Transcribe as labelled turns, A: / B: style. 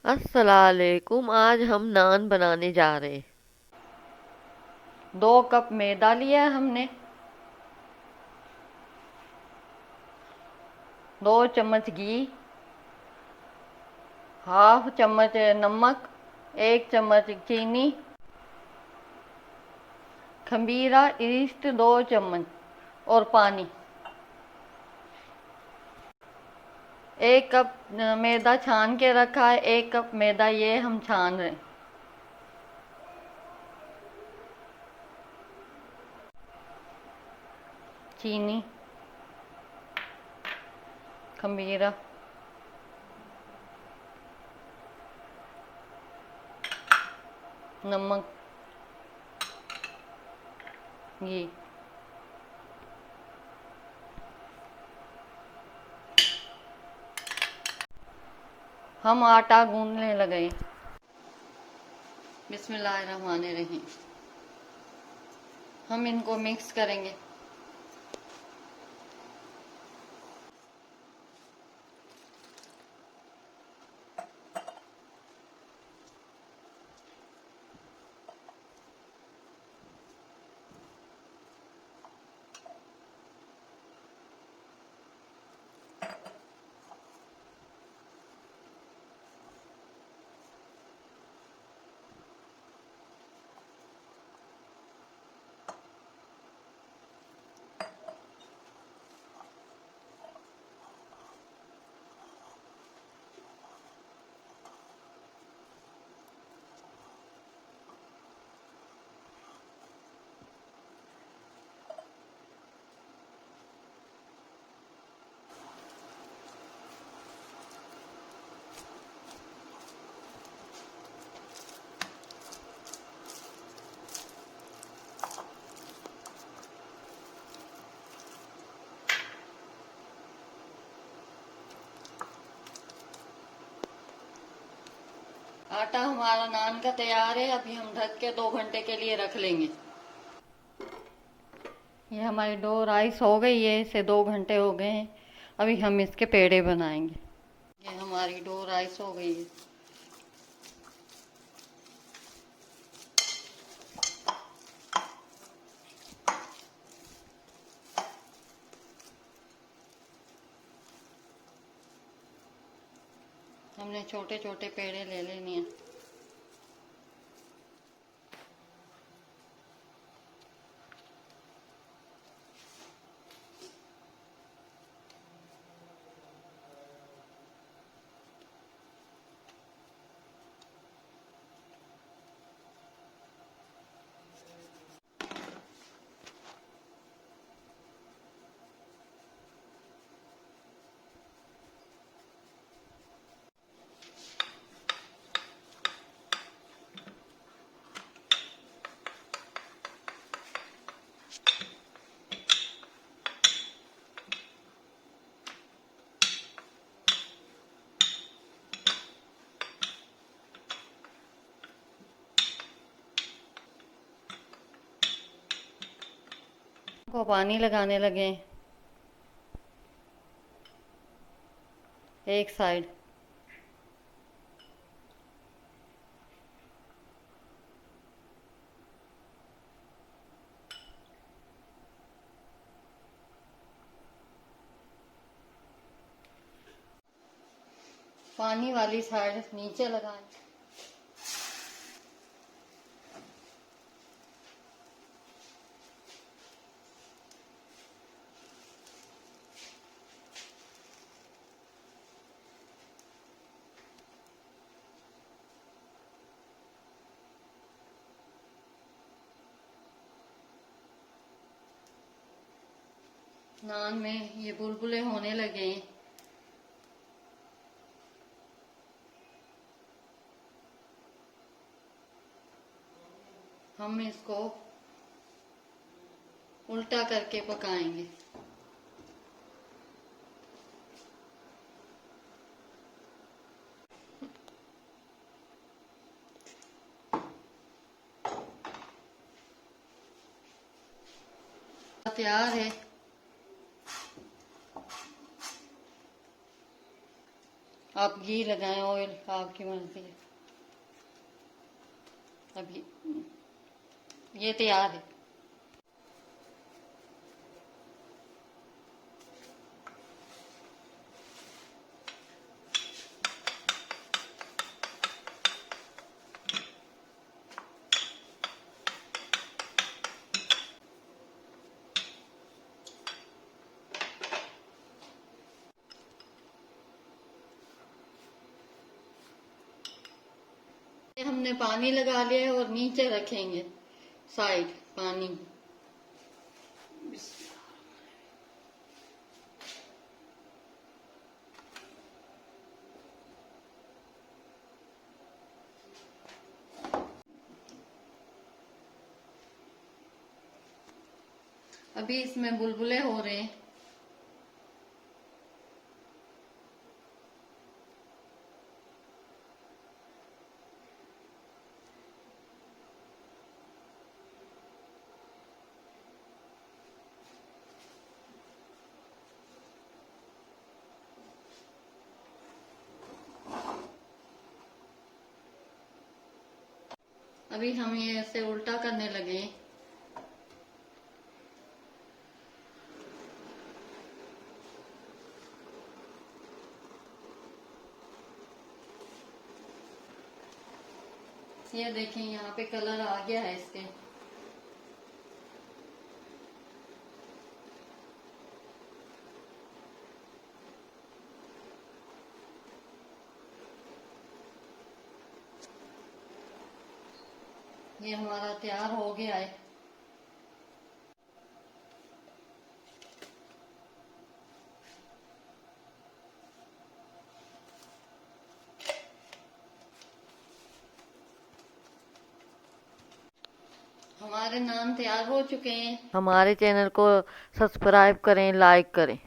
A: अस्सलामुअलैकुम। आज हम नान बनाने जा रहे हैं। 2 कप मैदा लिया है हमने। 2 चम्मच घी। हाफ चम्मच नमक। 1 चम्मच चीनी। खमीरा ईस्ट 2 चम्मच। और पानी। 1 कप मैदा छान के रखा है। 1 कप मैदा ये हम छान रहे हैं। चीनी। खमीरा। नमक। घी। हम आटा गूंदने लगे। बिस्मिल्लाहिर्रहमानिर्रहीम। हम इनको मिक्स करेंगे। आटा हमारा नान का तैयार है। अभी हम ढक के 2 घंटे के लिए रख लेंगे। ये हमारी डो राइस हो गई है। इसे 2 घंटे हो गए हैं। अभी हम इसके पेड़े बनाएंगे। ये हमारी डो राइस हो गई है। हमने छोटे छोटे पेड़े ले लेने हैं। को पानी लगाने लगे। एक साइड। पानी वाली साइड नीचे लगाएं। नान में ये बुलबुले होने लगे हैं। हम इसको उल्टा करके पकाएंगे। तैयार है। आप घी लगाएं, ऑयल आपकी मर्जी है। अभी ये तैयार है। हमने पानी लगा लिया है और नीचे रखेंगे साइड पानी। अभी इसमें बुलबुले हो रहे हैं। अभी हम ये ऐसे उल्टा करने लगे। ये देखें, यहाँ पे कलर आ गया है इसके। ये हमारा तैयार हो गया है। हमारे नान तैयार हो चुके हैं। हमारे चैनल को सब्सक्राइब करें, लाइक करें।